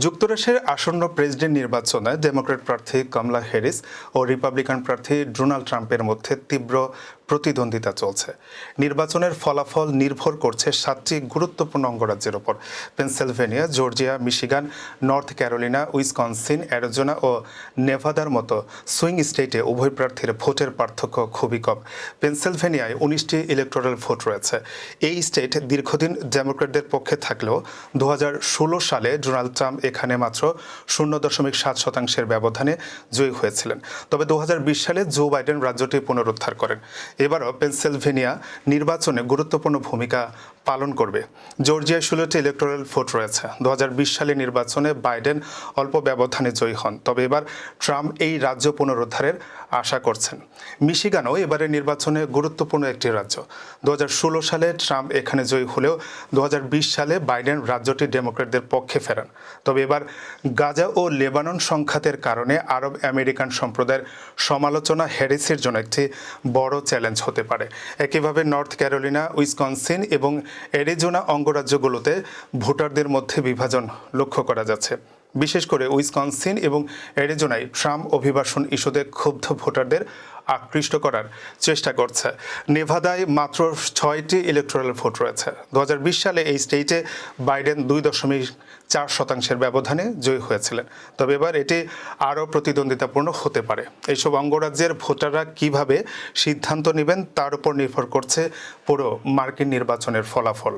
যুক্তরাষ্ট্রের আসন্ন প্রেসিডেন্ট নির্বাচনে ডেমোক্র্যাট প্রার্থী কমলা হ্যারিস ও রিপাবলিকান প্রার্থী ডোনাল্ড ট্রাম্পের মধ্যে তীব্র প্রতিদ্বন্দ্বিতা চলছে। নির্বাচনের ফলাফল নির্ভর করছে 7টি গুরুত্বপূর্ণ অঙ্গরাজ্যের ওপর। Pennsylvania, Georgia, Michigan, North Carolina, Wisconsin, Arizona ও নেভাদার মতো সুইং স্টেটে উভয় প্রার্থীর ভোটের পার্থক্য খুবই কম। পেনসিলভেনিয়ায় 19টি ইলেকটোরাল ভোট রয়েছে। এই স্টেট দীর্ঘদিন ডেমোক্র্যাটদের পক্ষে থাকলেও 2016 সালে ডোনাল্ড ট্রাম্প এখানে মাত্র 0.7% ব্যবধানে জয়ী হয়েছিলেন। তবে 2020 সালে জো বাইডেন রাজ্যটি পুনরুদ্ধার করেন। এবারও পেনসিলভেনিয়া নির্বাচনে গুরুত্বপূর্ণ ভূমিকা পালন করবে। জর্জিয়ায় 16টি ইলেকটোরাল ভোট রয়েছে। 2020 সালে নির্বাচনে বাইডেন অল্প ব্যবধানে জয়ী হন, তবে এবার ট্রাম্প এই রাজ্য পুনরুদ্ধারের আশা করছেন। মিশিগানও এবারের নির্বাচনে গুরুত্বপূর্ণ একটি রাজ্য। 2016 সালে ট্রাম্প এখানে জয়ী হলেও 2020 সালে বাইডেন রাজ্যটি ডেমোক্র্যাটদের পক্ষে ফেরান। তবে এবার গাজা ও লেবানন সংঘাতের কারণে আরব আমেরিকান সম্প্রদায়ের সমালোচনা হ্যারিসের জন্য একটি বড় চ্যালেঞ্জ হতে পারে। একইভাবে নর্থ ক্যারোলিনা, উইসকনসিন এবং অ্যারিজোনা অঙ্গরাজ্যগুলোতে ভোটারদের মধ্যে বিভাজন লক্ষ্য করা যাচ্ছে। বিশেষ করে উইসকনসিন এবং অ্যারিজোনায় ট্রাম্প অভিবাসন ইস্যুতে ক্ষুব্ধ ভোটারদের আকৃষ্ট করার চেষ্টা করছে। নেভাদায় মাত্র 6টি ইলেকটোরাল ভোট রয়েছে। 2020 সালে এই স্টেটে বাইডেন 2.4% ব্যবধানে জয়ী হয়েছিলেন, তবে এবার এটি আরও প্রতিদ্বন্দ্বিতাপূর্ণ হতে পারে। এইসব অঙ্গরাজ্যের ভোটাররা কিভাবে সিদ্ধান্ত নেবেন তার উপর নির্ভর করছে পুরো মার্কিন নির্বাচনের ফলাফল।